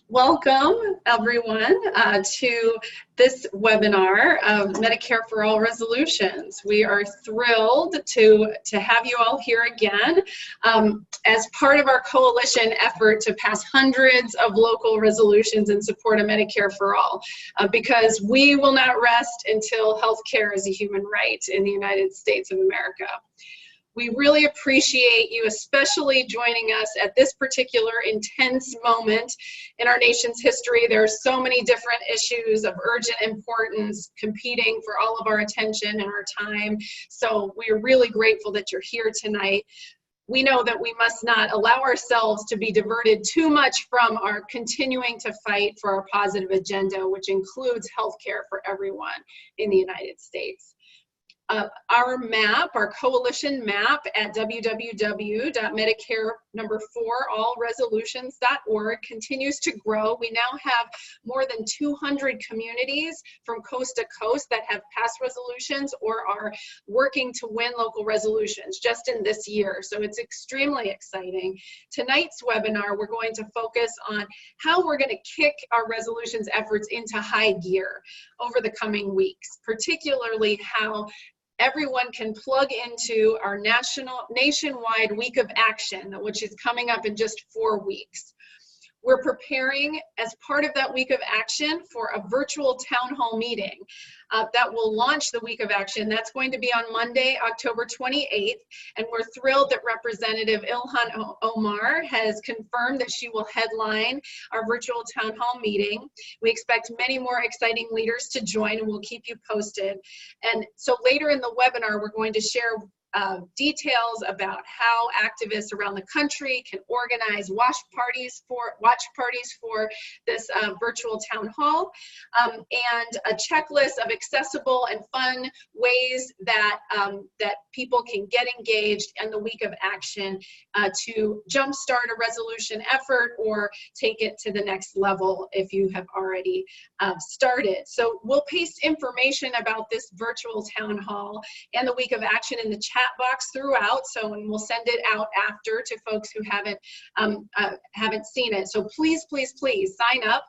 Welcome, everyone, to this webinar of Medicare for All resolutions. We are thrilled to have you all here again as part of our coalition effort to pass hundreds of local resolutions in support of Medicare for All, because we will not rest until healthcare is a human right in the United States of America. We really appreciate you especially joining us at this particular intense moment in our nation's history. There are so many different issues of urgent importance competing for all of our attention and our time. So we are really grateful that you're here tonight. We know that we must not allow ourselves to be diverted too much from our continuing to fight for our positive agenda, which includes healthcare for everyone in the United States. Our map, our coalition map at www.medicare4allresolutions.org continues to grow. We now have more than 200 communities from coast to coast that have passed resolutions or are working to win local resolutions just in this year. So it's extremely exciting. Tonight's webinar, we're going to focus on how we're going to kick our resolutions efforts into high gear over the coming weeks, particularly how everyone can plug into our nationwide week of action, which is coming up in just 4 weeks. We're preparing as part of that week of action for a virtual town hall meeting that will launch the week of action. That's going to be on Monday, October 28th. And we're thrilled that Representative Ilhan Omar has confirmed that she will headline our virtual town hall meeting. We expect many more exciting leaders to join, and we'll keep you posted. And so later in the webinar, we're going to share details about how activists around the country can organize watch parties for this virtual town hall, and a checklist of accessible and fun ways that that people can get engaged in the week of action to jumpstart a resolution effort or take it to the next level if you have already started. So we'll paste information about this virtual town hall and the week of action in the chat box throughout, and we'll send it out after to folks who haven't seen it. So please sign up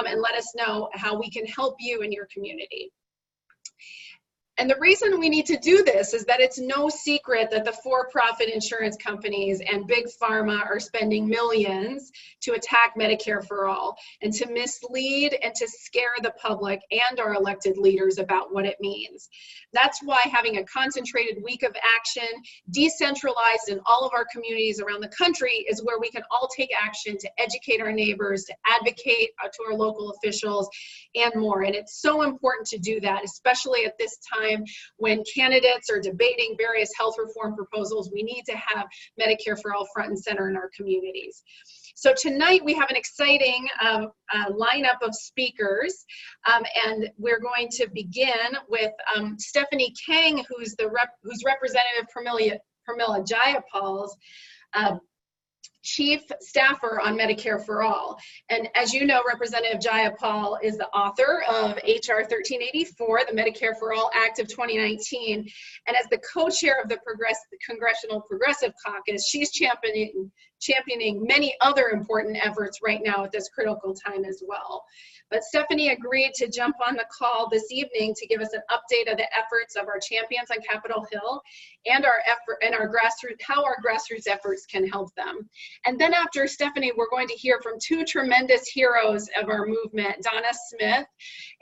and let us know how we can help you in your community. And the reason we need to do this is that it's no secret that the for-profit insurance companies and big pharma are spending millions to attack Medicare for All and to mislead and to scare the public and our elected leaders about what it means. That's why having a concentrated week of action, decentralized in all of our communities around the country, is where we can all take action to educate our neighbors, to advocate to our local officials, and more. And it's so important to do that, especially at this time when candidates are debating various health reform proposals. We need to have Medicare for All front and center in our communities. So tonight we have an exciting lineup of speakers, and we're going to begin with Stephanie Kang, who's Representative Pramila Jayapal's Chief Staffer on Medicare for All. And as you know, Representative Jayapal is the author of HR 1384, the Medicare for All Act of 2019. And as the co-chair of the Congressional Progressive Caucus, she's championing many other important efforts right now at this critical time as well. But Stephanie agreed to jump on the call this evening to give us an update of the efforts of our champions on Capitol Hill and how our grassroots efforts can help them. And then after Stephanie, we're going to hear from two tremendous heroes of our movement, Donna Smith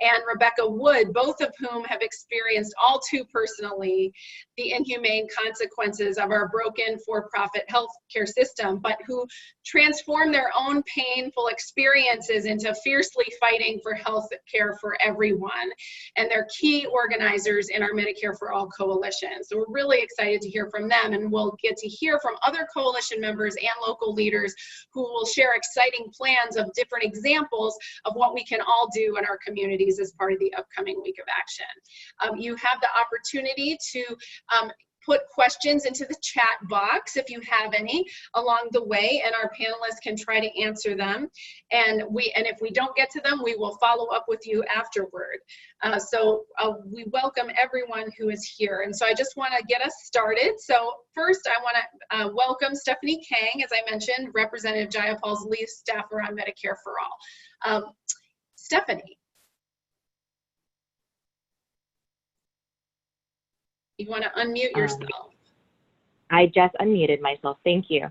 and Rebecca Wood, both of whom have experienced all too personally the inhumane consequences of our broken for-profit healthcare system, but who transformed their own painful experiences into fiercely fighting for health care for everyone. And they're key organizers in our Medicare for All coalition. So we're really excited to hear from them, and we'll get to hear from other coalition members and local leaders who will share exciting plans of different examples of what we can all do in our communities as part of the upcoming week of action. You have the opportunity to put questions into the chat box if you have any along the way, and our panelists can try to answer them. And if we don't get to them, we will follow up with you afterward. We welcome everyone who is here. And so I just want to get us started. So first, I want to welcome Stephanie Kang, as I mentioned, Representative Jayapal's lead staffer on Medicare for All. Stephanie, you want to unmute yourself? I just unmuted myself. Thank you.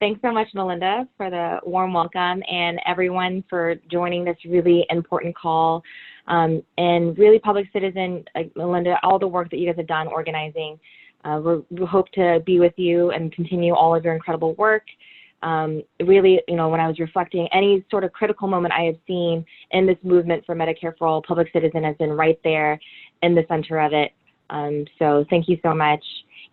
Thanks so much, Melinda, for the warm welcome, and everyone for joining this really important call. And really, public citizen, Melinda, all the work that you guys have done organizing. We hope to be with you and continue all of your incredible work. Really, when I was reflecting, any sort of critical moment I have seen in this movement for Medicare for All, public citizen has been right there in the center of it. So thank you so much.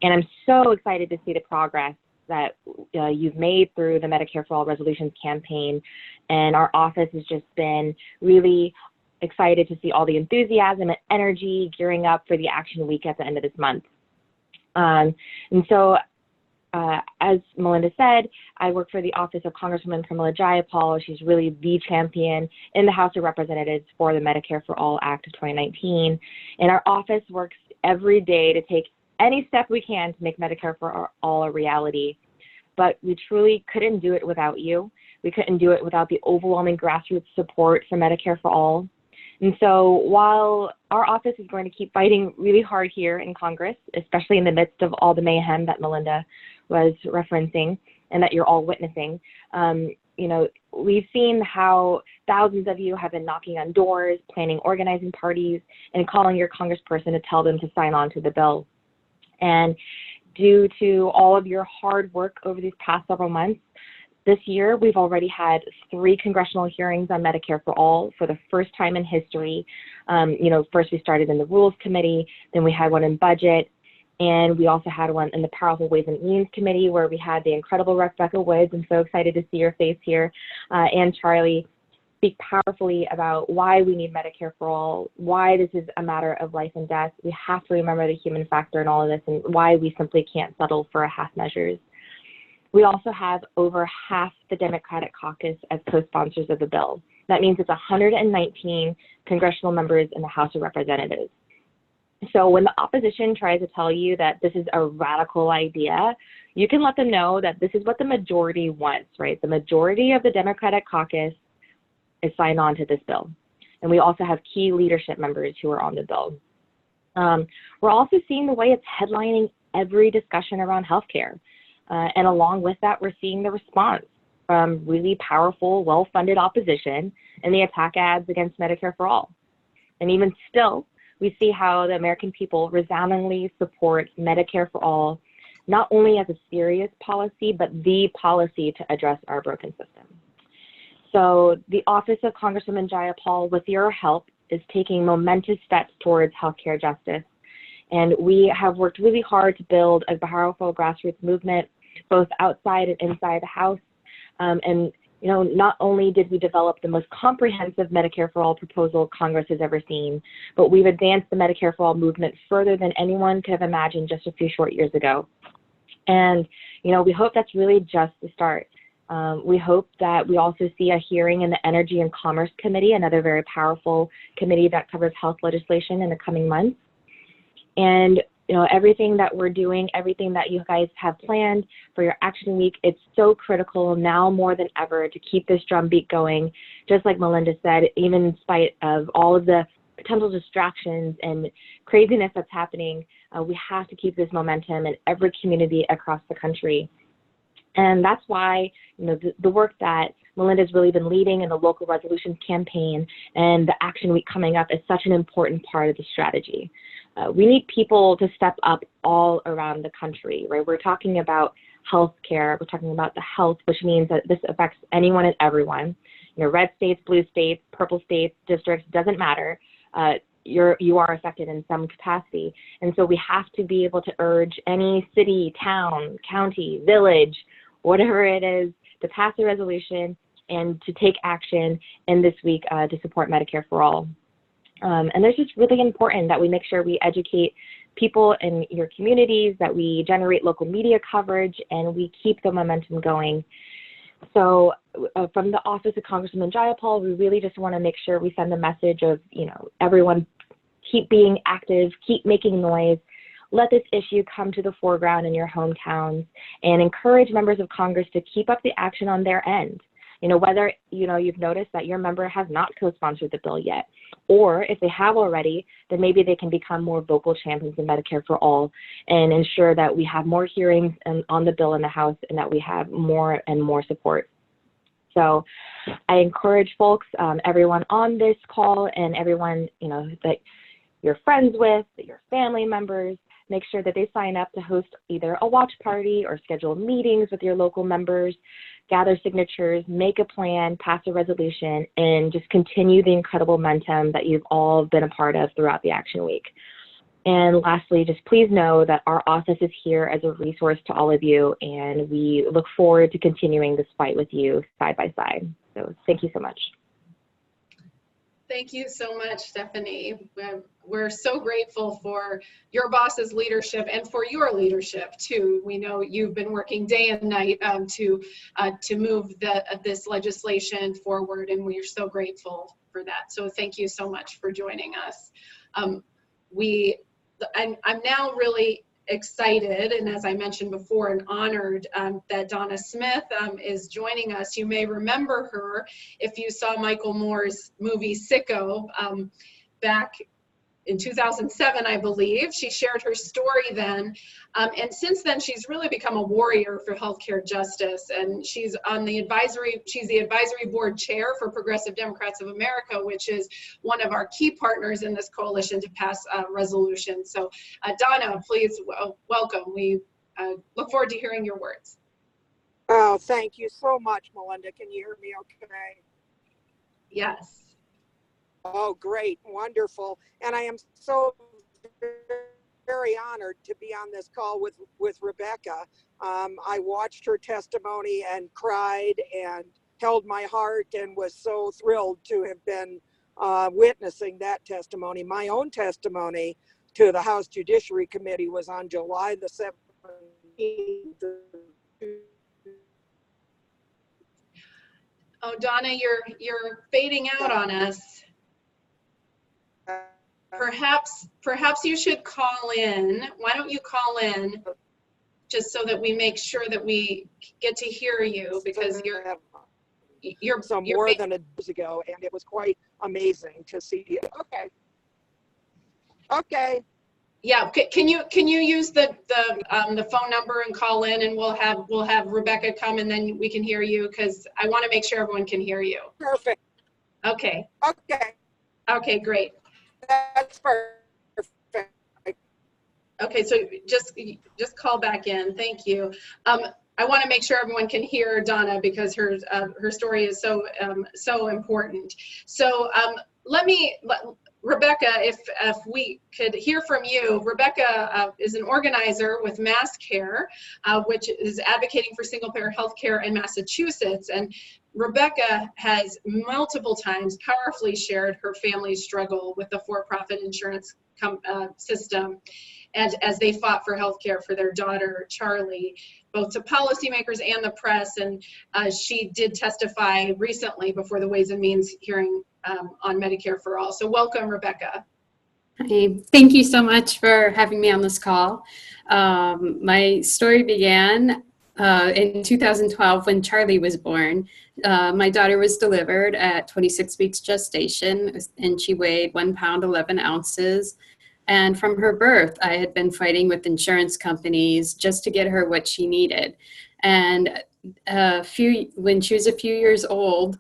And I'm so excited to see the progress that you've made through the Medicare for All Resolutions campaign. And our office has just been really excited to see all the enthusiasm and energy gearing up for the action week at the end of this month. And so, as Melinda said, I work for the office of Congresswoman Pramila Jayapal. She's really the champion in the House of Representatives for the Medicare for All Act of 2019. And our office works every day to take any step we can to make Medicare for All a reality. But we truly couldn't do it without you. We couldn't do it without the overwhelming grassroots support for Medicare for All. And so while our office is going to keep fighting really hard here in Congress, especially in the midst of all the mayhem that Melinda was referencing and that you're all witnessing, we've seen how thousands of you have been knocking on doors, planning organizing parties, and calling your congressperson to tell them to sign on to the bill. And due to all of your hard work over these past several months, this year we've already had 3 congressional hearings on Medicare for All for the first time in history. First we started in the Rules Committee, then we had one in Budget, and we also had one in the Powerful Ways and Means Committee where we had the incredible Rebecca Woods. I'm so excited to see your face here, and Charlie speak powerfully about why we need Medicare for All, why this is a matter of life and death. We have to remember the human factor in all of this and why we simply can't settle for half measures. We also have over half the Democratic caucus as co-sponsors of the bill. That means it's 119 congressional members in the House of Representatives. So when the opposition tries to tell you that this is a radical idea, you can let them know that this is what the majority wants, right? The majority of the Democratic caucus is signed on to this bill. And we also have key leadership members who are on the bill. We're also seeing the way it's headlining every discussion around healthcare. And along with that, we're seeing the response from really powerful, well-funded opposition and the attack ads against Medicare for All. And even still, we see how the American people resoundingly support Medicare for All, not only as a serious policy, but the policy to address our broken system. So the Office of Congresswoman Jayapal, with your help, is taking momentous steps towards healthcare justice. And we have worked really hard to build a powerful grassroots movement, both outside and inside the House. Not only did we develop the most comprehensive Medicare for All proposal Congress has ever seen, but we've advanced the Medicare for All movement further than anyone could have imagined just a few short years ago. And, we hope that's really just the start. We hope that we also see a hearing in the Energy and Commerce Committee, another very powerful committee that covers health legislation in the coming months. And everything that we're doing, everything that you guys have planned for your action week, it's so critical now more than ever to keep this drumbeat going. Just like Melinda said, even in spite of all of the potential distractions and craziness that's happening, we have to keep this momentum in every community across the country. And that's why, the work that Melinda's really been leading in the local resolutions campaign and the action week coming up is such an important part of the strategy. We need people to step up all around the country, right? We're talking about healthcare. We're talking about the health, which means that this affects anyone and everyone. Red states, blue states, purple states, districts, doesn't matter. You are affected in some capacity. And so we have to be able to urge any city, town, county, village, whatever it is, to pass a resolution and to take action in this week to support Medicare for All. And it's just really important that we make sure we educate people in your communities, that we generate local media coverage, and we keep the momentum going. So from the office of Congresswoman Jayapal, we really just want to make sure we send the message of, everyone keep being active, keep making noise, let this issue come to the foreground in your hometowns, and encourage members of Congress to keep up the action on their end. Whether, you've noticed that your member has not co-sponsored the bill yet, or if they have already, then maybe they can become more vocal champions in Medicare for All and ensure that we have more hearings on the bill in the House and that we have more and more support. So I encourage folks, everyone on this call and everyone, that you're friends with, that your family members, make sure that they sign up to host either a watch party or schedule meetings with your local members, gather signatures, make a plan, pass a resolution, and just continue the incredible momentum that you've all been a part of throughout the Action Week. And lastly, just please know that our office is here as a resource to all of you, and we look forward to continuing this fight with you side by side. So thank you so much. Thank you so much, Stephanie. We're so grateful for your boss's leadership and for your leadership too. We know you've been working day and night to move this legislation forward, and we're so grateful for that. So thank you so much for joining us. I'm now really excited, and as I mentioned before, and honored that Donna Smith is joining us. You may remember her if you saw Michael Moore's movie SICKO back in 2007, I believe. She shared her story then, and since then she's really become a warrior for healthcare justice, and she's the advisory board chair for Progressive Democrats of America, which is one of our key partners in this coalition to pass resolutions. So Donna, please welcome. We look forward to hearing your words. Oh, thank you so much, Melinda. Can you hear me okay? Yes. Oh, great. Wonderful. And I am so very honored to be on this call with Rebecca. I watched her testimony and cried and held my heart and was so thrilled to have been witnessing that testimony. My own testimony to the House Judiciary Committee was on July the 17th. Oh, Donna, you're fading out on us. Perhaps you should call in. Why don't you call in just so that we make sure that we get to hear you, because you're more than a years ago, and it was quite amazing to see you. Okay. Yeah, can you use the phone number and call in, and we'll have Rebecca come, and then we can hear you, because I want to make sure everyone can hear you. Perfect. Okay, great. That's perfect. Okay, so just call back in. Thank you. I want to make sure everyone can hear Donna, because her story is so important. So Rebecca, if we could hear from you. Rebecca is an organizer with MassCare, which is advocating for single-payer health care in Massachusetts. And Rebecca has multiple times powerfully shared her family's struggle with the for-profit insurance system, and as they fought for health care for their daughter, Charlie, both to policymakers and the press. And she did testify recently before the Ways and Means hearing on Medicare for All. So welcome, Rebecca. Hey, thank you so much for having me on this call. My story began in 2012 when Charlie was born. My daughter was delivered at 26 weeks gestation, and she weighed 1 pound 11 ounces. And from her birth, I had been fighting with insurance companies just to get her what she needed. And when she was a few years old,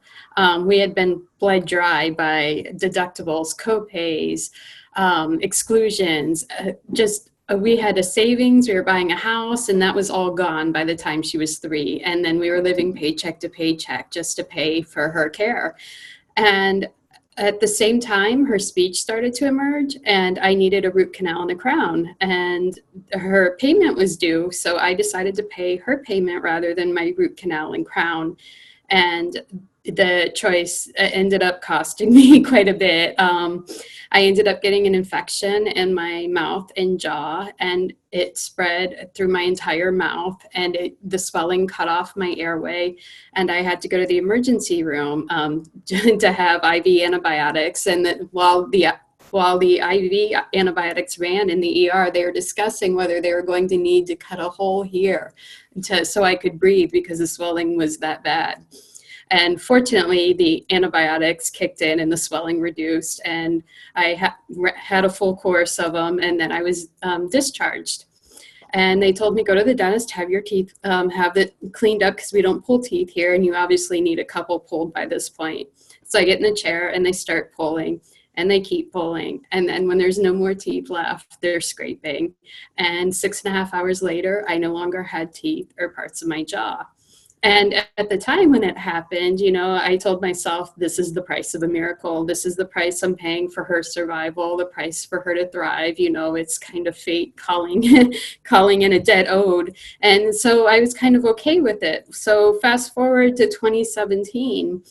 we had been bled dry by deductibles, co-pays, exclusions. We had a savings, we were buying a house, and that was all gone by the time she was 3. And then we were living paycheck to paycheck just to pay for her care. And at the same time, her speech started to emerge, and I needed a root canal and a crown, and her payment was due. So I decided to pay her payment rather than my root canal and crown. And the choice ended up costing me quite a bit. I ended up getting an infection in my mouth and jaw, and it spread through my entire mouth, and the swelling cut off my airway, and I had to go to the emergency room to have IV antibiotics. And while the IV antibiotics ran in the ER, they were discussing whether they were going to need to cut a hole here so I could breathe because the swelling was that bad. And fortunately, the antibiotics kicked in and the swelling reduced, and I had a full course of them, and then I was discharged. And they told me, go to the dentist, have your teeth, have it cleaned up because we don't pull teeth here, and you obviously need a couple pulled by this point. So I get in the chair and they start pulling. And they keep pulling. And then when there's no more teeth left, they're scraping. And 6.5 hours later, I no longer had teeth or parts of my jaw. And at the time when it happened, you know, I told myself, this is the price of a miracle. This is the price I'm paying for her survival, the price for her to thrive. You know, it's kind of fate calling, calling in a debt owed. And so I was kind of okay with it. So fast forward to 2017.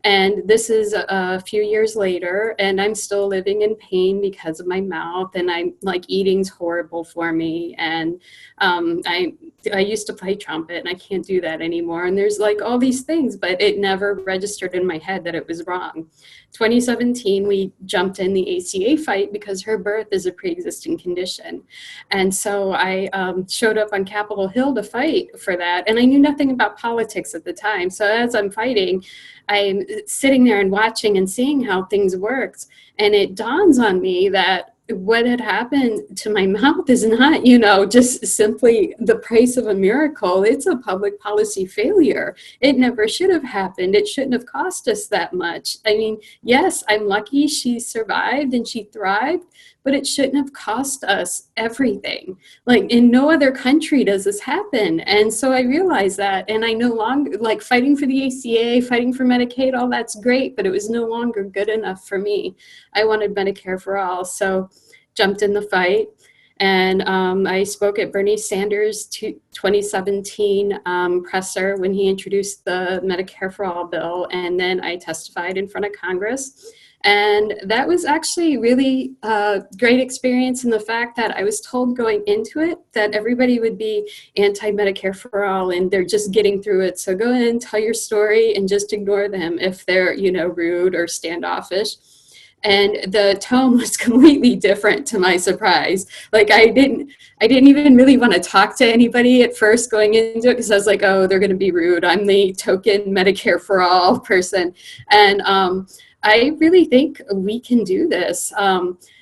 And this is a few years later, and I'm still living in pain because of my mouth, and I'm like, eating's horrible for me. And I used to play trumpet, and I can't do that anymore. And there's like all these things, but it never registered in my head that it was wrong. 2017, we jumped in the ACA fight because her birth is a pre-existing condition. And so I showed up on Capitol Hill to fight for that. And I knew nothing about politics at the time. So as I'm fighting, I'm sitting there and watching and seeing how things worked. And it dawns on me that what had happened to my mouth is not, you know, just simply the price of a miracle. It's a public policy failure. It never should have happened. It shouldn't have cost us that much. I mean, yes, I'm lucky she survived and she thrived, but it shouldn't have cost us everything. Like, in no other country does this happen. And so I realized that, and I no longer, like, fighting for the ACA, fighting for Medicaid, all that's great, but it was no longer good enough for me. I wanted Medicare for all. So jumped in the fight. And I spoke at Bernie Sanders' 2017 presser when he introduced the Medicare for All bill. And then I testified in front of Congress. And that was actually really a great experience in the fact that I was told going into it that everybody would be anti-Medicare for all and they're just getting through it. So go in, tell your story, and just ignore them if they're, you know, rude or standoffish. And the tone was completely different, to my surprise. Like, I didn't even really want to talk to anybody at first going into it because I was like, oh, they're going to be rude. I'm the token Medicare for all person. And I really think we can do this.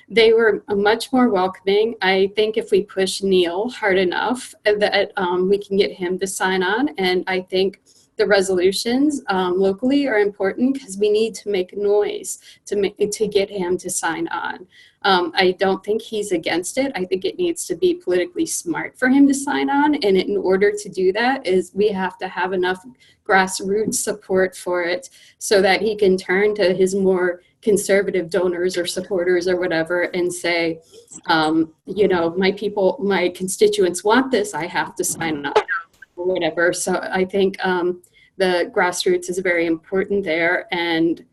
They were much more welcoming. I think if we push Neil hard enough that we can get him to sign on. And I think the resolutions locally are important because we need to make noise to get him to sign on. I don't think he's against it. I think it needs to be politically smart for him to sign on. And in order to do that is we have to have enough grassroots support for it so that he can turn to his more conservative donors or supporters or whatever and say, you know, my people, my constituents want this, I have to sign up or whatever. So I think the grassroots is very important there. And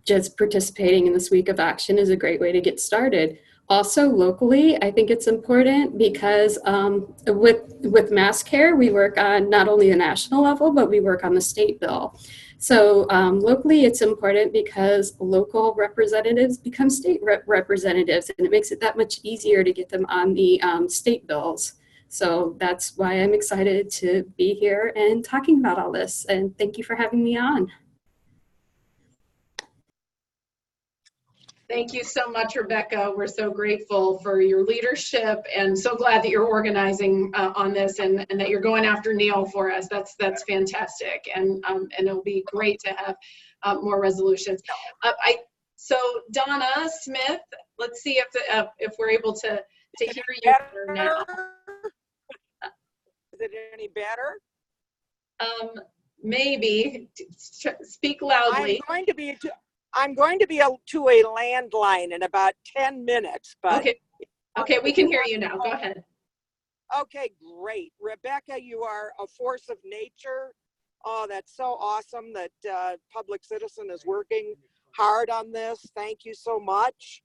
just participating in this week of action is a great way to get started. Also locally, I think it's important because with MassCare, we work on not only a national level, but we work on the state bill. So locally, it's important because local representatives become state representatives, and it makes it that much easier to get them on the state bills. So that's why I'm excited to be here and talking about all this. And thank you for having me on. Thank you so much, Rebecca. We're so grateful for your leadership and so glad that you're organizing on this and that you're going after Neil for us. That's fantastic. And it'll be great to have more resolutions. So Donna Smith, let's see if we're able to hear you better now. Is it any better? Maybe. Speak loudly. I'm going to be to a landline in about 10 minutes. But okay, we can hear you now. Go ahead. Okay, great. Rebecca, you are a force of nature. Oh, that's so awesome that Public Citizen is working hard on this. Thank you so much.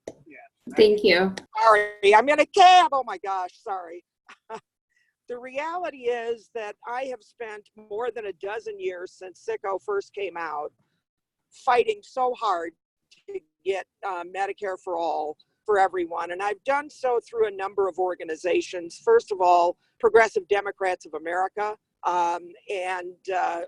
Thank you. Sorry, I'm in a cab. Oh my gosh, sorry. The reality is that I have spent more than a dozen years since SICKO first came out fighting so hard to get Medicare for all for everyone. And I've done so through a number of organizations. First of all, Progressive Democrats of America, and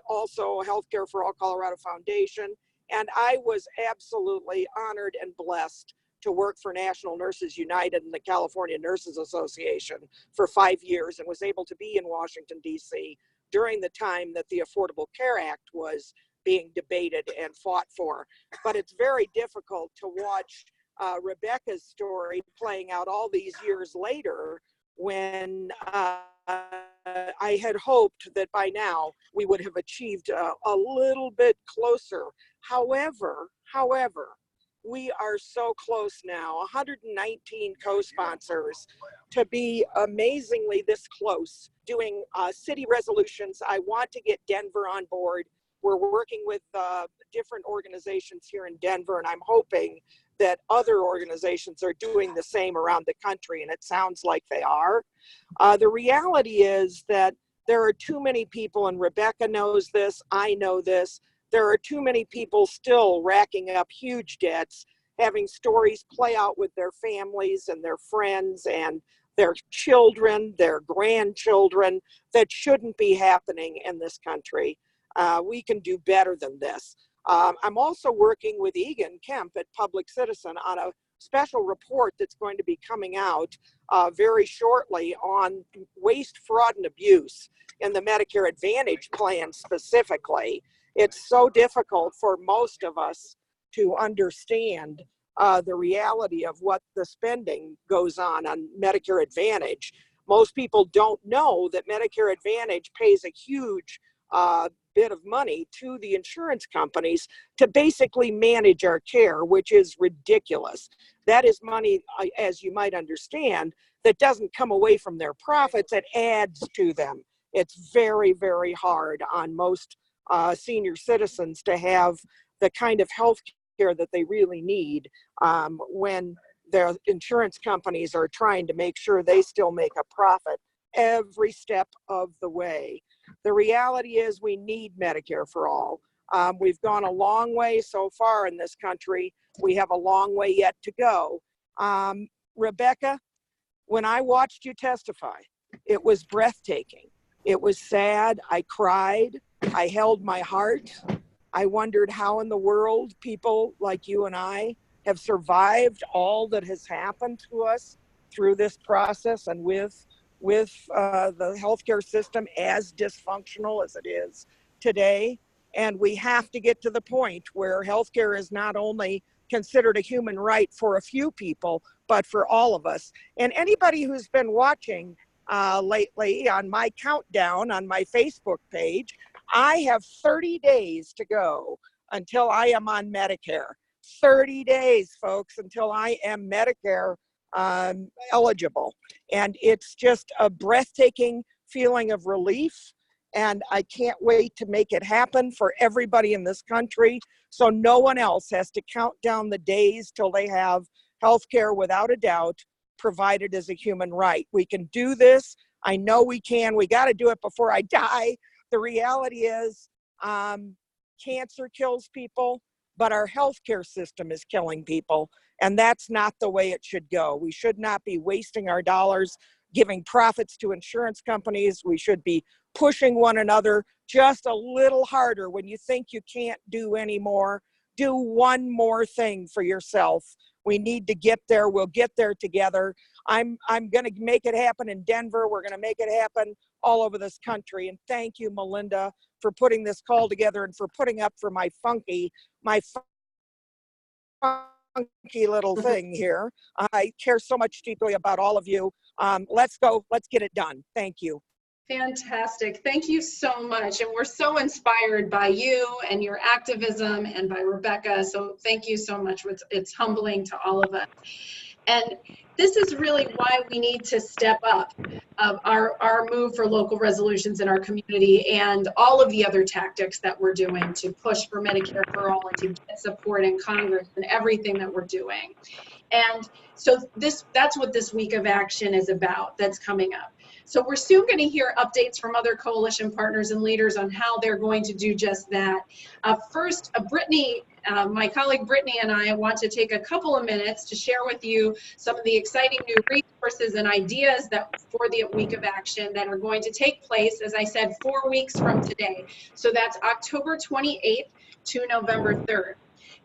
also Healthcare for All Colorado Foundation. And I was absolutely honored and blessed to work for National Nurses United and the California Nurses Association for 5 years, and was able to be in Washington, D.C. during the time that the Affordable Care Act was being debated and fought for. But it's very difficult to watch Rebecca's story playing out all these years later, when I had hoped that by now we would have achieved a little bit closer. However, we are so close now, 119 co-sponsors, to be amazingly this close, doing city resolutions. I want to get Denver on board. We're working with different organizations here in Denver, and I'm hoping that other organizations are doing the same around the country, and it sounds like they are. The reality is that there are too many people, and Rebecca knows this, I know this, there are too many people still racking up huge debts, having stories play out with their families and their friends and their children, their grandchildren, that shouldn't be happening in this country. We can do better than this. I'm also working with Egan Kemp at Public Citizen on a special report that's going to be coming out very shortly on waste, fraud, and abuse in the Medicare Advantage plan specifically. It's so difficult for most of us to understand the reality of what the spending goes on Medicare Advantage. Most people don't know that Medicare Advantage pays a huge bit of money to the insurance companies to basically manage our care, which is ridiculous. That is money, as you might understand, that doesn't come away from their profits, it adds to them. It's very, very hard on most senior citizens to have the kind of health care that they really need when their insurance companies are trying to make sure they still make a profit every step of the way. The reality is we need Medicare for all. We've gone a long way so far in this country. We have a long way yet to go. Rebecca, when I watched you testify, it was breathtaking. It was sad. I cried. I held my heart. I wondered how in the world people like you and I have survived all that has happened to us through this process, and with the healthcare system as dysfunctional as it is today. And we have to get to the point where healthcare is not only considered a human right for a few people, but for all of us. And anybody who's been watching lately on my countdown on my Facebook page, I have 30 days to go until I am on Medicare. 30 days, folks, until I am Medicare eligible. And it's just a breathtaking feeling of relief. And I can't wait to make it happen for everybody in this country, so no one else has to count down the days till they have health care without a doubt provided as a human right. We can do this. I know we can. We got to do it before I die. The reality is cancer kills people, but our healthcare system is killing people. And that's not the way it should go. We should not be wasting our dollars giving profits to insurance companies. We should be pushing one another just a little harder. When you think you can't do any more, do one more thing for yourself. We need to get there. We'll get there together. I'm going to make it happen in Denver. We're going to make it happen all over this country. And thank you, Melinda, for putting this call together and for putting up for my funky little thing here. I care so much deeply about all of you. Let's go. Let's get it done. Thank you. Fantastic. Thank you so much. And we're so inspired by you and your activism and by Rebecca. So thank you so much. It's humbling to all of us. And this is really why we need to step up our move for local resolutions in our community and all of the other tactics that we're doing to push for Medicare for all and to get support in Congress and everything that we're doing. And so that's what this week of action is about that's coming up. So we're soon going to hear updates from other coalition partners and leaders on how they're going to do just that. First, Brittany, my colleague Brittany and I want to take a couple of minutes to share with you some of the exciting new resources and ideas that for the week of action that are going to take place, as I said, 4 weeks from today. So that's October 28th to November 3rd.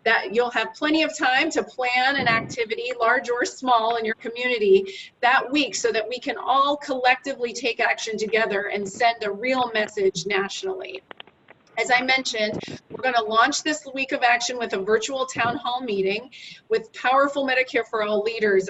That you'll have plenty of time to plan an activity, large or small, in your community that week so that we can all collectively take action together and send a real message nationally. As I mentioned, we're going to launch this week of action with a virtual town hall meeting with powerful Medicare for All leaders.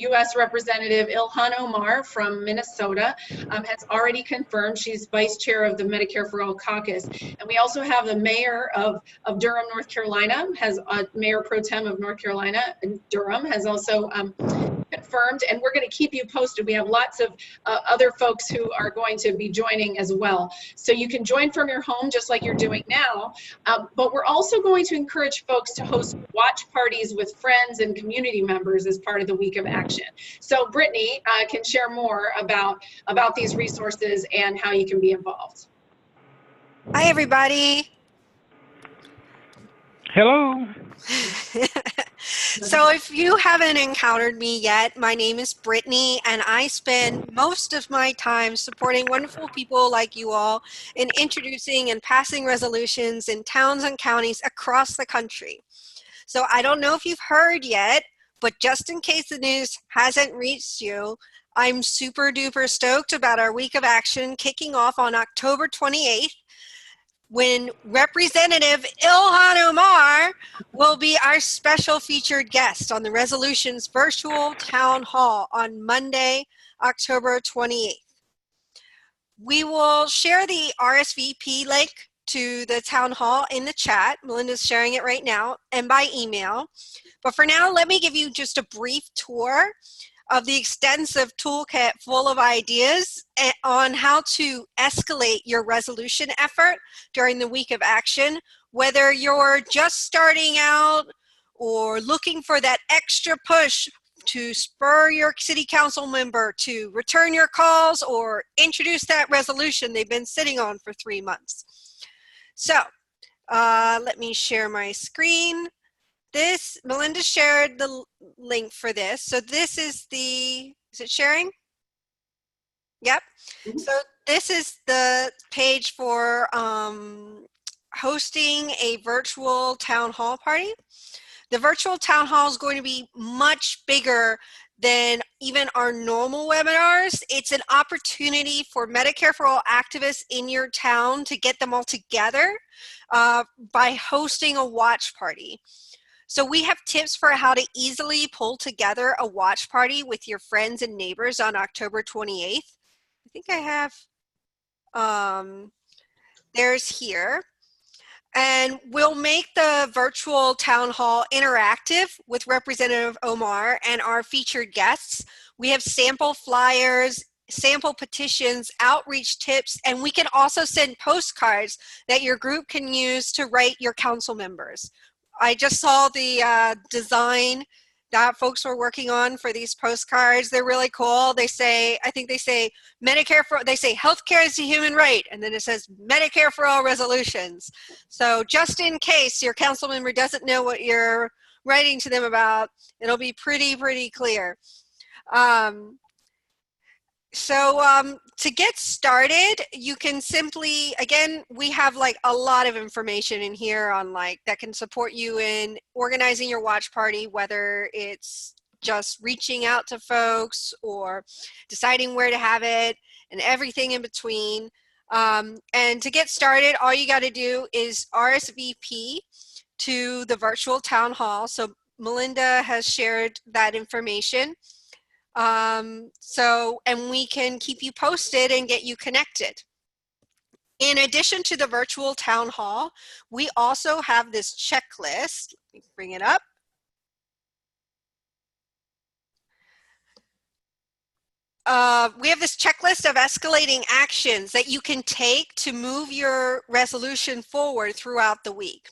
U.S. Representative Ilhan Omar from Minnesota has already confirmed she's vice chair of the Medicare for All caucus. And we also have the mayor of Durham, North Carolina, has Mayor Pro Tem of North Carolina, and Durham has also confirmed, and we're going to keep you posted. We have lots of other folks who are going to be joining as well. So you can join from your home just like you're doing now, but we're also going to encourage folks to host watch parties with friends and community members as part of the week of action. So Brittany can share more about these resources and how you can be involved. Hi, everybody. Hello. So if you haven't encountered me yet, my name is Brittany, and I spend most of my time supporting wonderful people like you all in introducing and passing resolutions in towns and counties across the country. So I don't know if you've heard yet, but just in case the news hasn't reached you, I'm super duper stoked about our week of action kicking off on October 28th. When Representative Ilhan Omar will be our special featured guest on the Resolutions Virtual Town Hall on Monday, October 28th. We will share the RSVP link to the town hall in the chat. Melinda's sharing it right now, and by email. But for now, let me give you just a brief tour of the extensive toolkit full of ideas on how to escalate your resolution effort during the week of action, whether you're just starting out or looking for that extra push to spur your city council member to return your calls or introduce that resolution they've been sitting on for 3 months. So let me share my screen. Melinda shared the link for this. So this is is it sharing? Yep. So this is the page for hosting a virtual town hall party. The virtual town hall is going to be much bigger than even our normal webinars. It's an opportunity for Medicare for All activists in your town to get them all together by hosting a watch party. So we have tips for how to easily pull together a watch party with your friends and neighbors on October 28th. I think I have, there's here. And we'll make the virtual town hall interactive with Representative Omar and our featured guests. We have sample flyers, sample petitions, outreach tips, and we can also send postcards that your group can use to write your council members. I just saw the design that folks were working on for these postcards. They're really cool. They say, I think they say Medicare for, they say healthcare is a human right, and then it says Medicare for all resolutions. So just in case your council member doesn't know what you're writing to them about, it'll be pretty clear. To get started, you can simply, again, we have like a lot of information in here on like that can support you in organizing your watch party, whether it's just reaching out to folks or deciding where to have it and everything in between. And to get started, all you got to do is RSVP to the virtual town hall. So Melinda has shared that information. And we can keep you posted and get you connected. In addition to the virtual town hall, we also have this checklist. Let me bring it up. we have this checklist of escalating actions that you can take to move your resolution forward throughout the week.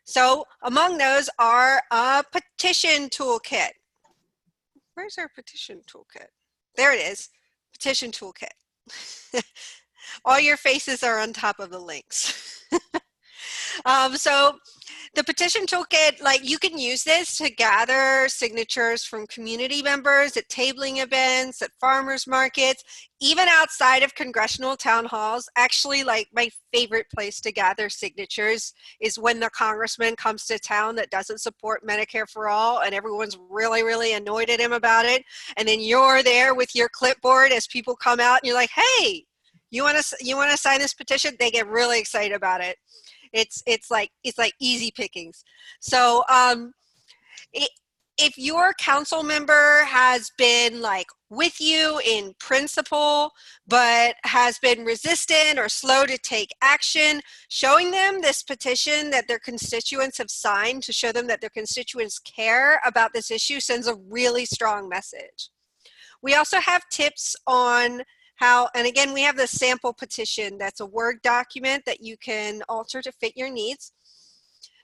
So among those are a petition toolkit. Where's our petition toolkit? There it is, petition toolkit. All your faces are on top of the links. So the petition toolkit, like you can use this to gather signatures from community members at tabling events, at farmers markets, even outside of congressional town halls. Actually, like my favorite place to gather signatures is when the congressman comes to town that doesn't support Medicare for all and everyone's really, really annoyed at him about it. And then you're there with your clipboard as people come out and you're like, hey, you want to sign this petition? They get really excited about it. It's like easy pickings. So if your council member has been like with you in principle, but has been resistant or slow to take action, showing them this petition that their constituents have signed to show them that their constituents care about this issue sends a really strong message. We also have tips on how, and again, we have the sample petition. That's a Word document that you can alter to fit your needs.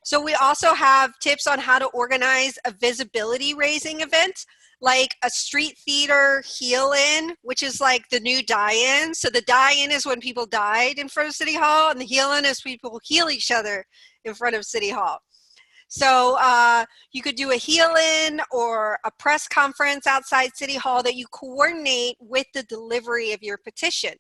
So we also have tips on how to organize a visibility raising event, like a street theater heal-in, which is like the new die-in. So the die-in is when people died in front of City Hall, and the heal-in is people heal each other in front of City Hall. So you could do a heal-in or a press conference outside City Hall that you coordinate with the delivery of your petition.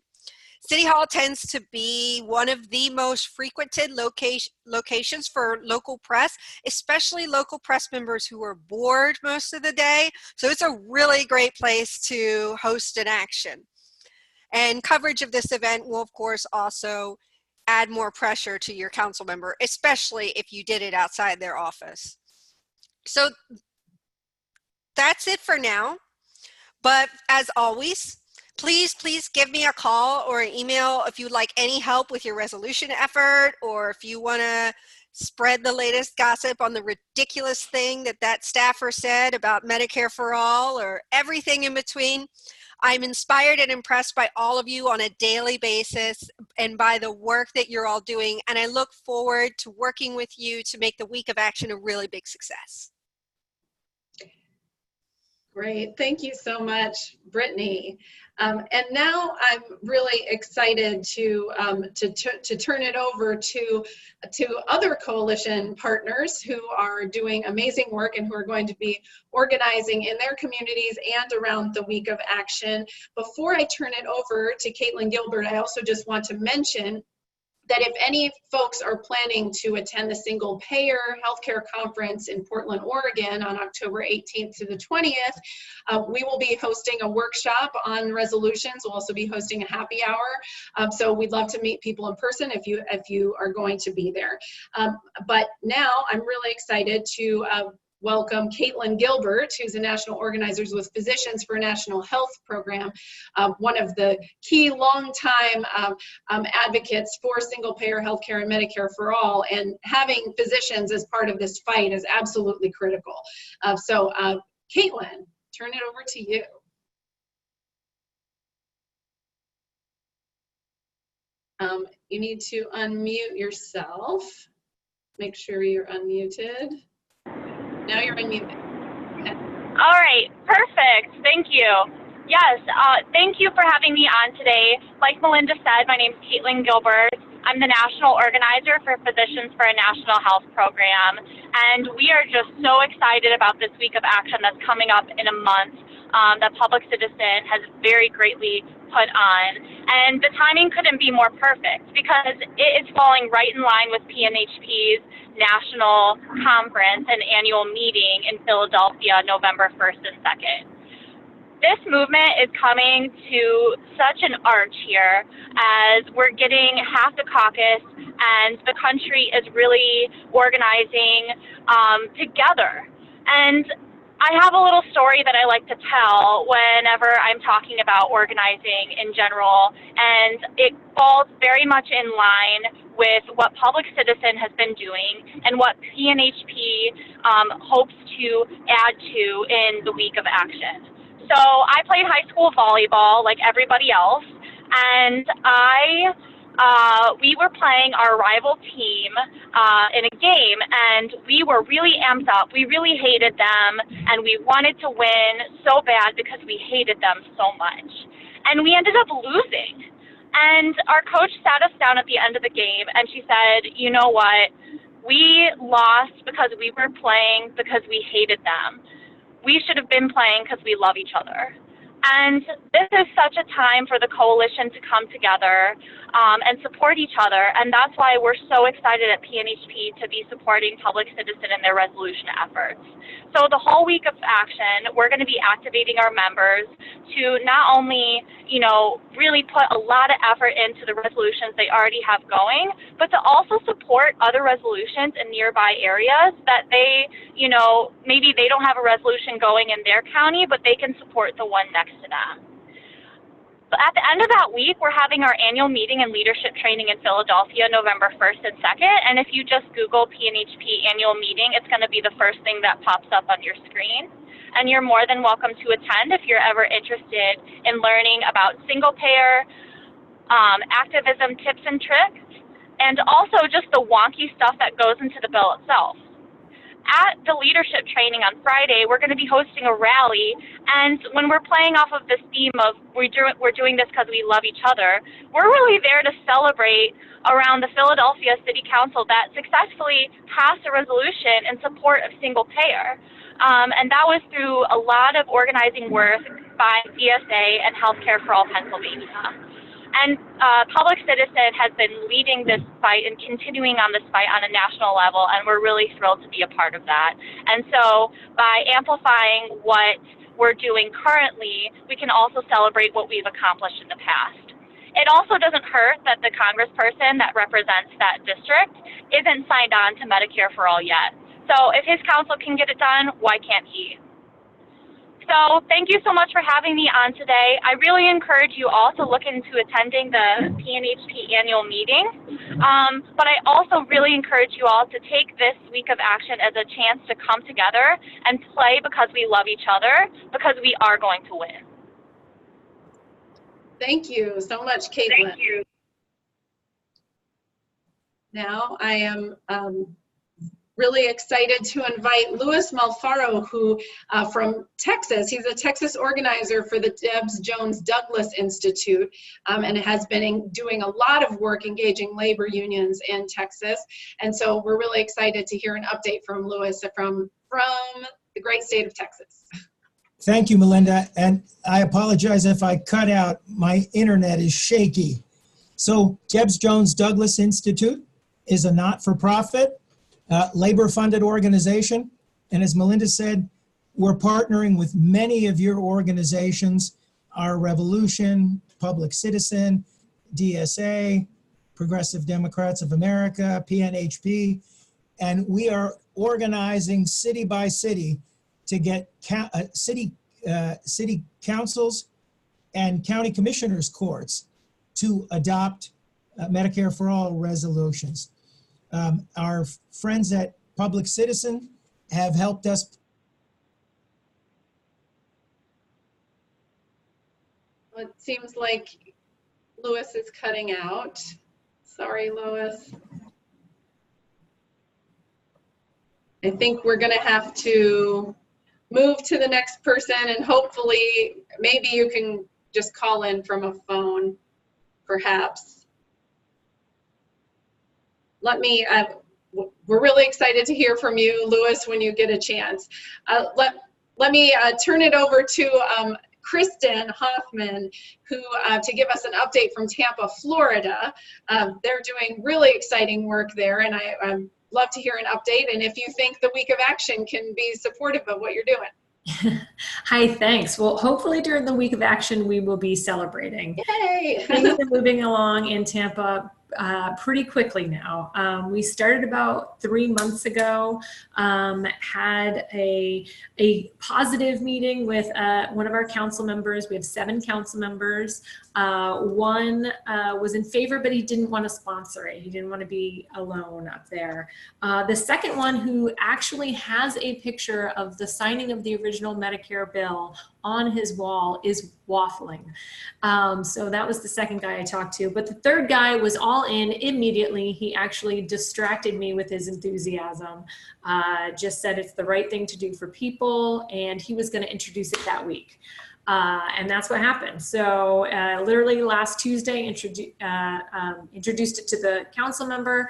City Hall tends to be one of the most frequented locations for local press, especially local press members who are bored most of the day. So it's a really great place to host an action. And coverage of this event will, of course, also add more pressure to your council member, especially if you did it outside their office. So that's it for now. But as always, please give me a call or an email if you'd like any help with your resolution effort, or if you want to spread the latest gossip on the ridiculous thing that staffer said about Medicare for all, or everything in between. I'm inspired and impressed by all of you on a daily basis and by the work that you're all doing. And I look forward to working with you to make the Week of Action a really big success. Great, thank you so much, Brittany. And now I'm really excited to turn it over to other coalition partners who are doing amazing work and who are going to be organizing in their communities and around the Week of Action. Before I turn it over to Kaytlin Gilbert, I also just want to mention that if any folks are planning to attend the single payer healthcare conference in Portland, Oregon on October 18th to the 20th, we will be hosting a workshop on resolutions. We'll also be hosting a happy hour. So we'd love to meet people in person if you are going to be there. But now I'm really excited to welcome Kaytlin Gilbert, who's a national organizers with Physicians for a National Health Program, one of the key longtime advocates for single-payer healthcare and Medicare for all. And having physicians as part of this fight is absolutely critical. So Kaytlin, turn it over to you. You need to unmute yourself. Make sure you're unmuted. Now you're unmuted. Okay. All right, perfect. Thank you. Yes, thank you for having me on today. Like Melinda said, my name is Kaytlin Gilbert. I'm the national organizer for Physicians for a National Health Program, and we are just so excited about this Week of Action that's coming up in a month that Public Citizen has very greatly put on. And the timing couldn't be more perfect because it is falling right in line with PNHP's national conference and annual meeting in Philadelphia, November 1st and 2nd. This movement is coming to such an arch here as we're getting half the caucus and the country is really organizing together. And I have a little story that I like to tell whenever I'm talking about organizing in general, and it falls very much in line with what Public Citizen has been doing and what PNHP hopes to add to in the Week of Action. So I played high school volleyball like everybody else, and we were playing our rival team in a game, and we were really amped up. We really hated them, and we wanted to win so bad because we hated them so much. And we ended up losing. And our coach sat us down at the end of the game, and she said, you know what? We lost because we were playing because we hated them. We should have been playing because we love each other. And this is such a time for the coalition to come together and support each other. And that's why we're so excited at PNHP to be supporting Public Citizen in their resolution efforts. So the whole week of action, we're going to be activating our members to not only, you know, really put a lot of effort into the resolutions they already have going, but to also support other resolutions in nearby areas that they, you know, maybe they don't have a resolution going in their county, but they can support the one next to them. But at the end of that week, we're having our annual meeting and leadership training in Philadelphia, November 1st and 2nd. And if you just Google PNHP annual meeting, it's going to be the first thing that pops up on your screen. And you're more than welcome to attend if you're ever interested in learning about single payer, activism tips and tricks, and also just the wonky stuff that goes into the bill itself. At the leadership training on Friday, we're going to be hosting a rally, and when we're playing off of this theme of we're doing this because we love each other, we're really there to celebrate around the Philadelphia City Council that successfully passed a resolution in support of single payer. And that was through a lot of organizing work by DSA and Healthcare for All Pennsylvania. And Public Citizen has been leading this fight and continuing on this fight on a national level, and we're really thrilled to be a part of that. And so by amplifying what we're doing currently, we can also celebrate what we've accomplished in the past. It also doesn't hurt that the congressperson that represents that district isn't signed on to Medicare for All yet. So if his council can get it done, why can't he? So thank you so much for having me on today. I really encourage you all to look into attending the PNHP annual meeting. But I also really encourage you all to take this week of action as a chance to come together and play because we love each other, because we are going to win. Thank you so much, Kaytlin. Thank you. Now I am really excited to invite Louis Malfaro, who from Texas. He's a Texas organizer for the Debs Jones Douglas Institute, and has been doing a lot of work engaging labor unions in Texas. And so we're really excited to hear an update from Louis from the great state of Texas. Thank you, Melinda. And I apologize if I cut out. My internet is shaky. So Debs Jones Douglas Institute is a not-for-profit, labor-funded organization. And as Melinda said, we're partnering with many of your organizations, Our Revolution, Public Citizen, DSA, Progressive Democrats of America, PNHP, and we are organizing city by city to get city councils and county commissioners' courts to adopt Medicare for All resolutions. Our friends at Public Citizen have helped us. It seems like Louis is cutting out. Sorry, Louis. I think we're going to have to move to the next person, and hopefully maybe you can just call in from a phone, perhaps. We're really excited to hear from you, Louis, when you get a chance. Let me turn it over to Kristen Hoffman, who to give us an update from Tampa, Florida. They're doing really exciting work there, and I'm love to hear an update, and if you think the week of action can be supportive of what you're doing. Hi, thanks. Well, hopefully during the week of action, we will be celebrating. Yay! Things are moving along in Tampa pretty quickly now. We started about 3 months ago, had a positive meeting with one of our council members. We have 7 council members. One was in favor, but he didn't want to sponsor it. He didn't want to be alone up there. The second one, who actually has a picture of the signing of the original Medicare bill on his wall is waffling. So that was the second guy I talked to. But the third guy was all in immediately. He actually distracted me with his enthusiasm, just said it's the right thing to do for people, and he was going to introduce it that week. And that's what happened. So literally last Tuesday, introduced it to the council member.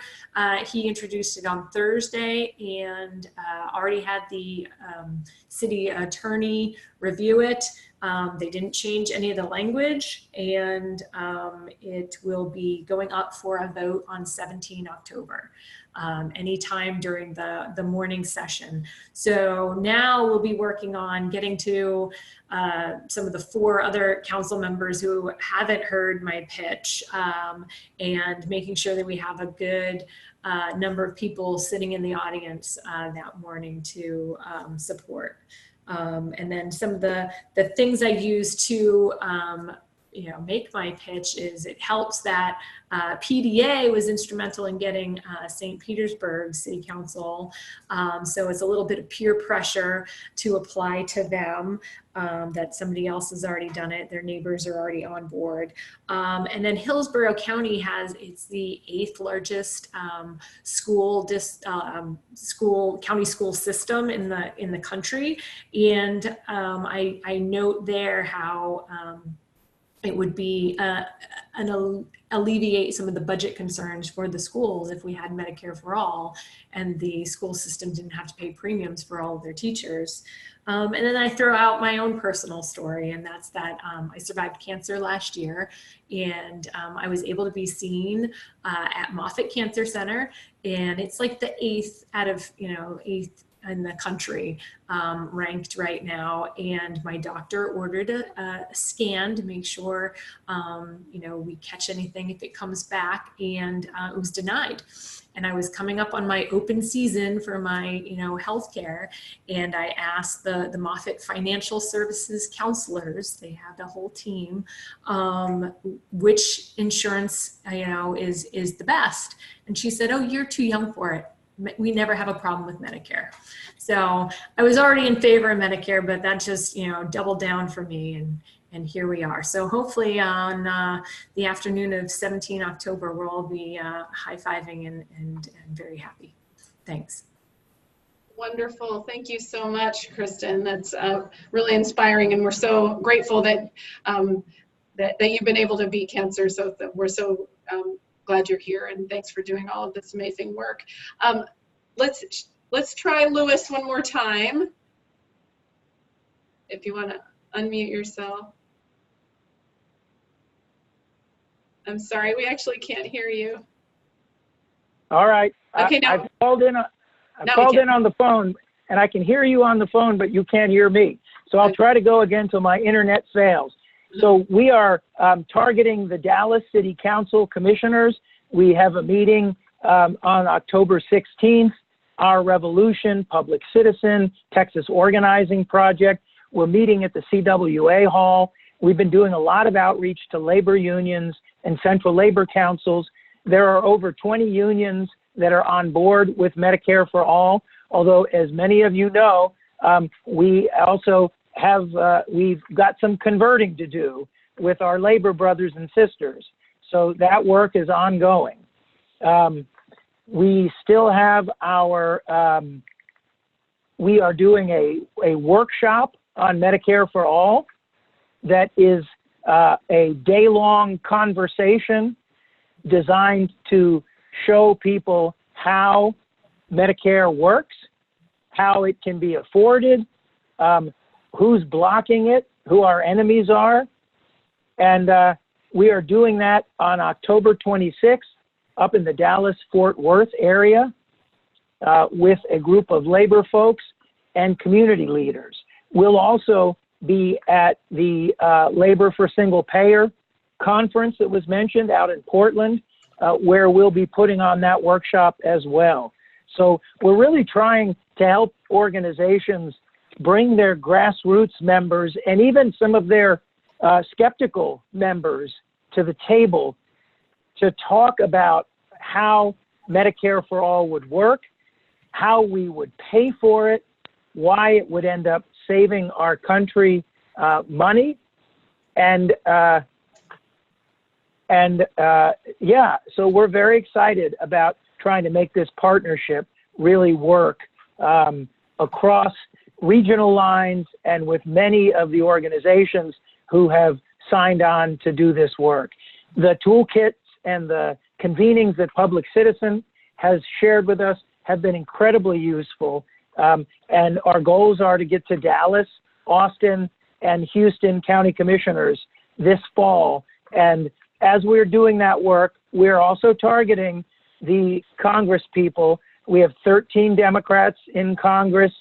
He introduced it on Thursday, and already had the city attorney review it. They didn't change any of the language, and it will be going up for a vote on 17 October. Anytime during the morning session. So now we'll be working on getting to some of the 4 other council members who haven't heard my pitch, and making sure that we have a good number of people sitting in the audience that morning to support. And then some of the things I use to make my pitch is it helps that PDA was instrumental in getting St. Petersburg City Council. So it's a little bit of peer pressure to apply to them, that somebody else has already done it. Their neighbors are already on board. And then Hillsborough County it's the 8th largest county school system in the country. And I note there how it would be alleviate some of the budget concerns for the schools if we had Medicare for all, and the school system didn't have to pay premiums for all of their teachers. And then I throw out my own personal story, and that's that I survived cancer last year, and I was able to be seen at Moffitt Cancer Center, and it's like the 8th out of 8th in the country, ranked right now. And my doctor ordered a scan to make sure, we catch anything if it comes back, and it was denied. And I was coming up on my open season for my, healthcare. And I asked the Moffitt Financial Services counselors, they have a whole team, which insurance, is the best. And she said, "Oh, you're too young for it. We never have a problem with Medicare." So I was already in favor of Medicare, but that just, doubled down for me, and here we are. So hopefully on the afternoon of 17 October, we'll all be high-fiving and very happy. Thanks. Wonderful. Thank you so much, Kristen. That's really inspiring, and we're so grateful that that you've been able to beat cancer. So we're so glad you're here, and thanks for doing all of this amazing work. Let's try Lewis one more time. If you want to unmute yourself. I'm sorry, we actually can't hear you. All right. Okay, now I've called in on the phone, and I can hear you on the phone, but you can't hear me. So I'll try to go again till my internet fails. So we are targeting the Dallas City Council commissioners. We have a meeting on October 16th. Our Revolution, Public Citizen, Texas Organizing Project. We're meeting at the CWA Hall. We've been doing a lot of outreach to labor unions and central labor councils. There are over 20 unions that are on board with Medicare for All, although as many of you know, we also have, we've got some converting to do with our labor brothers and sisters. So that work is ongoing. We still have our, we are doing a workshop on Medicare for All that is a day-long conversation designed to show people how Medicare works, how it can be afforded, who's blocking it, who our enemies are. And we are doing that on October 26th up in the Dallas-Fort Worth area with a group of labor folks and community leaders. We'll also be at the Labor for Single Payer conference that was mentioned out in Portland, where we'll be putting on that workshop as well. So we're really trying to help organizations bring their grassroots members and even some of their skeptical members to the table to talk about how Medicare for All would work, how we would pay for it, why it would end up saving our country money. And yeah, so we're very excited about trying to make this partnership really work across regional lines and with many of the organizations who have signed on to do this work. The toolkits and the convenings that Public Citizen has shared with us have been incredibly useful. And our goals are to get to Dallas, Austin, and Houston County Commissioners this fall. And as we're doing that work, we're also targeting the Congress people. We have 13 Democrats in Congress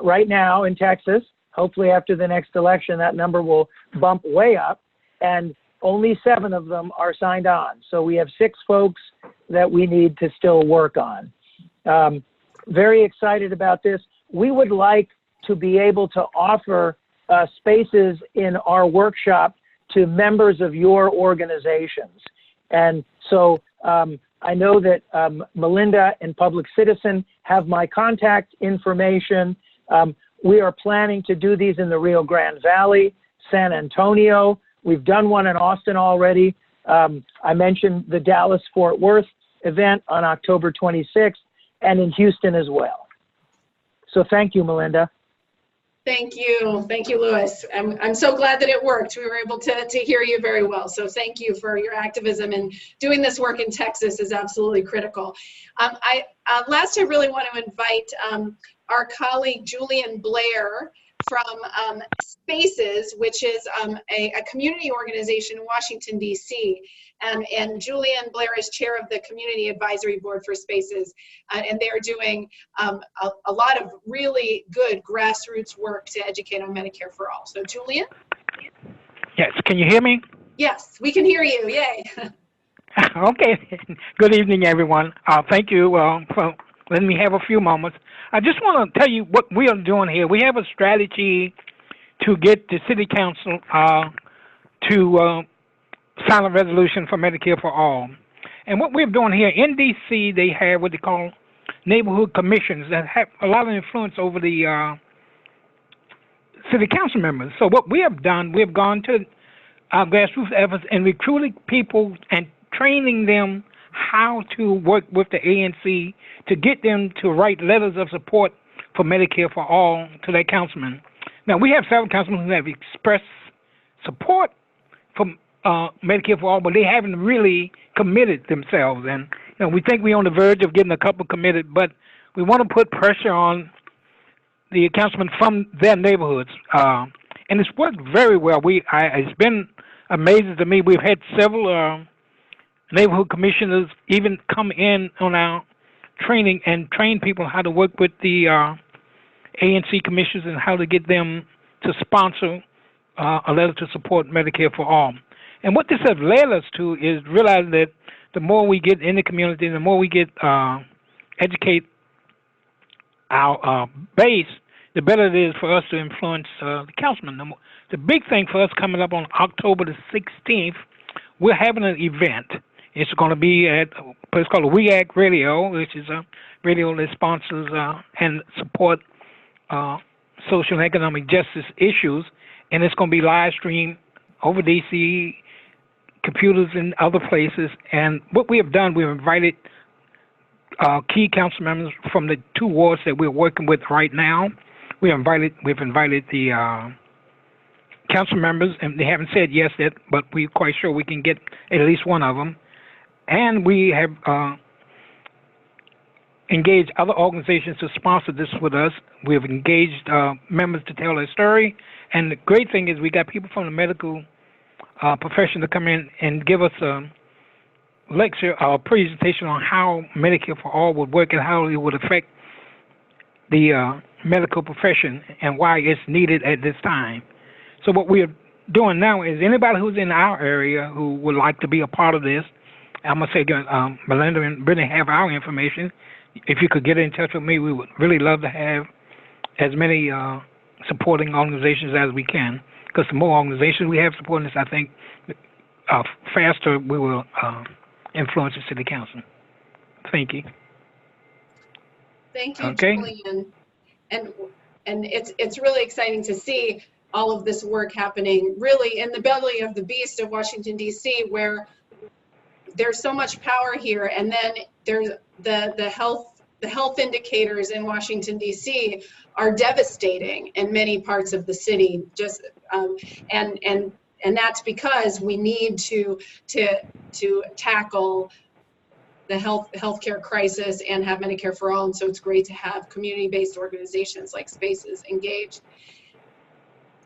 right now in Texas. Hopefully after the next election, that number will bump way up. And only 7 of them are signed on. So we have 6 folks that we need to still work on. Very excited about this. We would like to be able to offer spaces in our workshop to members of your organizations. And so I know that Melinda and Public Citizen have my contact information. We are planning to do these in the Rio Grande Valley, San Antonio. We've done one in Austin already. I mentioned the Dallas-Fort Worth event on October 26th and in Houston as well. So thank you, Melinda. Thank you. Thank you, Louis. I'm so glad that it worked. We were able to hear you very well. So thank you for your activism, and doing this work in Texas is absolutely critical. Last, I really want to invite our colleague Julian Blair from Spaces, which is a community organization in Washington, D.C. And Julian Blair is chair of the Community Advisory Board for Spaces, and they're doing a lot of really good grassroots work to educate on Medicare for All. So Julian? Yes, can you hear me? Yes, we can hear you, yay. Okay, good evening everyone. Thank you for letting me have a few moments. I just want to tell you what we are doing here. We have a strategy to get the City Council to sign a resolution for Medicare for All. And what we're doing here, in D.C., they have what they call neighborhood commissions that have a lot of influence over the City Council members. So what we have done, we have gone to our grassroots efforts and recruiting people and training them how to work with the ANC to get them to write letters of support for Medicare for All to their councilmen. Now, we have several councilmen who have expressed support for Medicare for All, but they haven't really committed themselves. And we think we're on the verge of getting a couple committed, but we want to put pressure on the councilmen from their neighborhoods. And it's worked very well. It's been amazing to me. We've had several neighborhood commissioners even come in on our training and train people how to work with the ANC commissioners and how to get them to sponsor a letter to support Medicare for All. And what this has led us to is realizing that the more we get in the community, the more we get educate our base, the better it is for us to influence the councilman. The big thing for us coming up on October the 16th, we're having an event. It's going to be at a place called We Act Radio, which is a radio that sponsors and support social and economic justice issues. And it's going to be live streamed over DC, computers and other places. And what we have done, we've invited key council members from the 2 wards that we're working with right now. We've invited the council members, and they haven't said yes yet, but we're quite sure we can get at least one of them. And we have engaged other organizations to sponsor this with us. We have engaged members to tell their story. And the great thing is we got people from the medical profession to come in and give us a lecture or presentation on how Medicare for All would work and how it would affect the medical profession and why it's needed at this time. So what we're doing now is anybody who's in our area who would like to be a part of this, I'm going to say again, Melinda and Brittany have our information. If you could get in touch with me, we would really love to have as many supporting organizations as we can, because the more organizations we have supporting this, I think faster we will influence the City Council. Thank you. Thank you, Okay. Julian. And it's really exciting to see all of this work happening really in the belly of the beast of Washington, D.C., where there's so much power here. And then there's the health indicators in Washington, D.C. are devastating in many parts of the city. Just and that's because we need to tackle the healthcare crisis and have Medicare for all. And so it's great to have community-based organizations like Spaces engaged.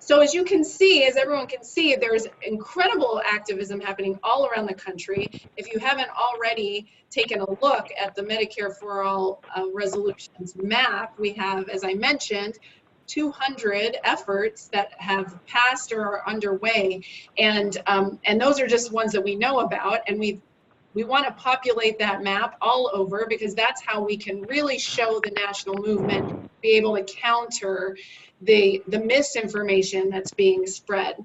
So as you can see, as everyone can see, there's incredible activism happening all around the country. If you haven't already taken a look at the Medicare for All resolutions map, we have, as I mentioned, 200 efforts that have passed or are underway. And those are just ones that we know about. And we want to populate that map all over, because that's how we can really show the national movement, be able to counter the misinformation that's being spread.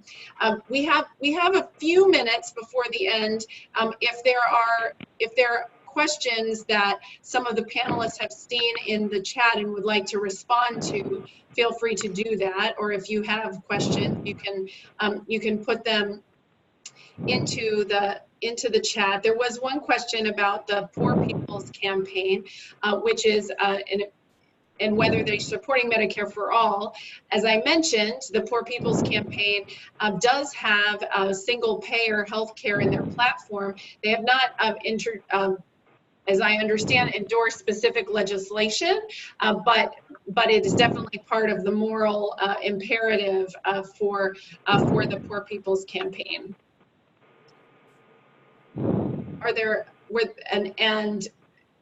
We have a few minutes before the end. If there are questions that some of the panelists have seen in the chat and would like to respond to, feel free to do that. Or if you have questions, you can put them into the chat. There was one question about the Poor People's Campaign, which is and whether they're supporting Medicare for All. As I mentioned, the Poor People's Campaign does have single payer healthcare in their platform. They have not as I understand, endorse specific legislation, but it is definitely part of the moral imperative for the Poor People's Campaign. Are there,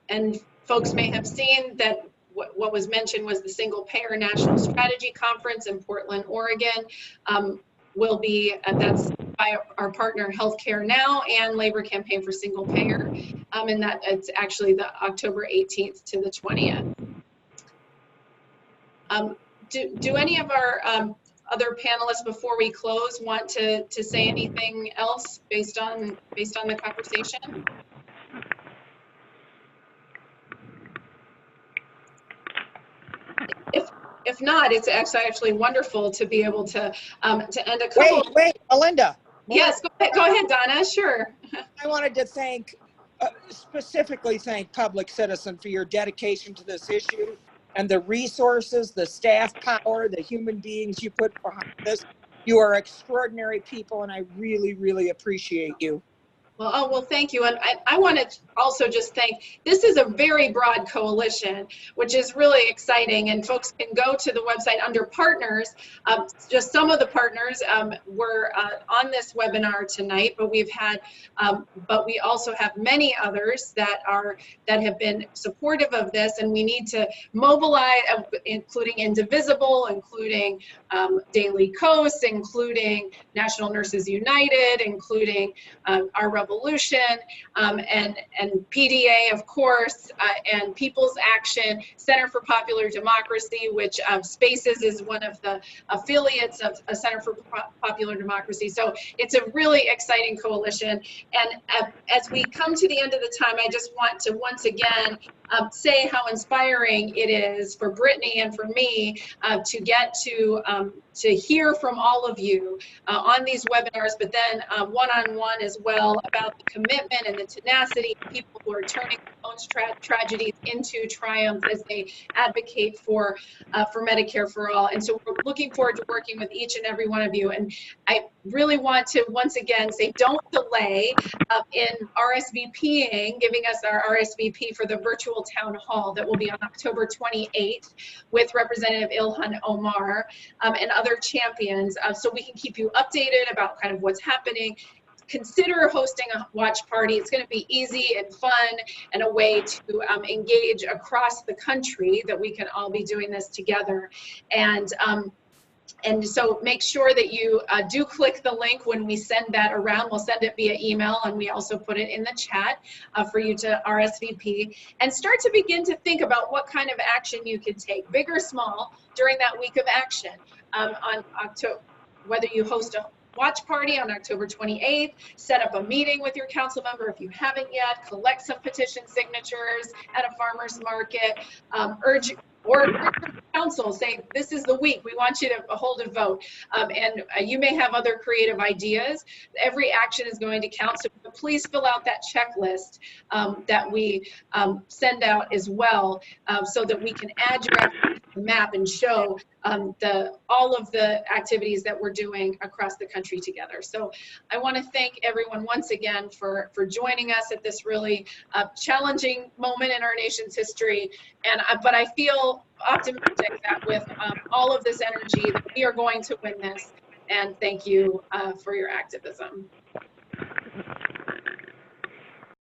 and folks may have seen that what was mentioned was the Single Payer National Strategy Conference in Portland, Oregon. Will be, that's by our partner Healthcare Now and Labor Campaign for Single Payer. And that it's actually the October 18th to the 20th. Do any of our other panelists before we close want to say anything else based on the conversation? If not, it's actually wonderful to be able to end a couple. Wait, Melinda. Yes, go ahead, Donna. Sure. I wanted to specifically thank Public Citizen for your dedication to this issue and the resources, the staff power, the human beings you put behind this. You are extraordinary people, and I really, really appreciate you. Well, thank you. And I want to also just thank, this is a very broad coalition, which is really exciting. And folks can go to the website under partners. Just some of the partners were on this webinar tonight, but but we also have many others that have been supportive of this. And we need to mobilize, including Indivisible, including Daily Coast, including National Nurses United, including our Revolution, and PDA, of course, and People's Action, Center for Popular Democracy, which Spaces is one of the affiliates of a Center for Popular Democracy. So it's a really exciting coalition. And as we come to the end of the time, I just want to once again say how inspiring it is for Brittany and for me to get to hear from all of you on these webinars, but then one-on-one as well, about the commitment and the tenacity of people who are turning their own tragedies into triumph as they advocate for Medicare for All. And so we're looking forward to working with each and every one of you. And I really want to once again say, don't delay in RSVPing, giving us our RSVP for the virtual town hall that will be on October 28th with Representative Ilhan Omar and other champions, so we can keep you updated about kind of what's happening. Consider hosting a watch party. It's going to be easy and fun and a way to engage across the country, that we can all be doing this together. And so make sure that you do click the link when we send that around. We'll send it via email, and we also put it in the chat for you to RSVP, and start to begin to think about what kind of action you could take, big or small, during that week of action. On October, whether you host a watch party on October 28th, set up a meeting with your council member if you haven't yet, collect some petition signatures at a farmer's market, urge council, say, this is the week, we want you to hold a vote. And you may have other creative ideas. Every action is going to count, so please fill out that checklist that we send out as well, so that we can add your activities to the map and show all of the activities that we're doing across the country together. So I want to thank everyone once again for joining us at this really challenging moment in our nation's history. But I feel optimistic that with all of this energy that we are going to win this. And thank you for your activism.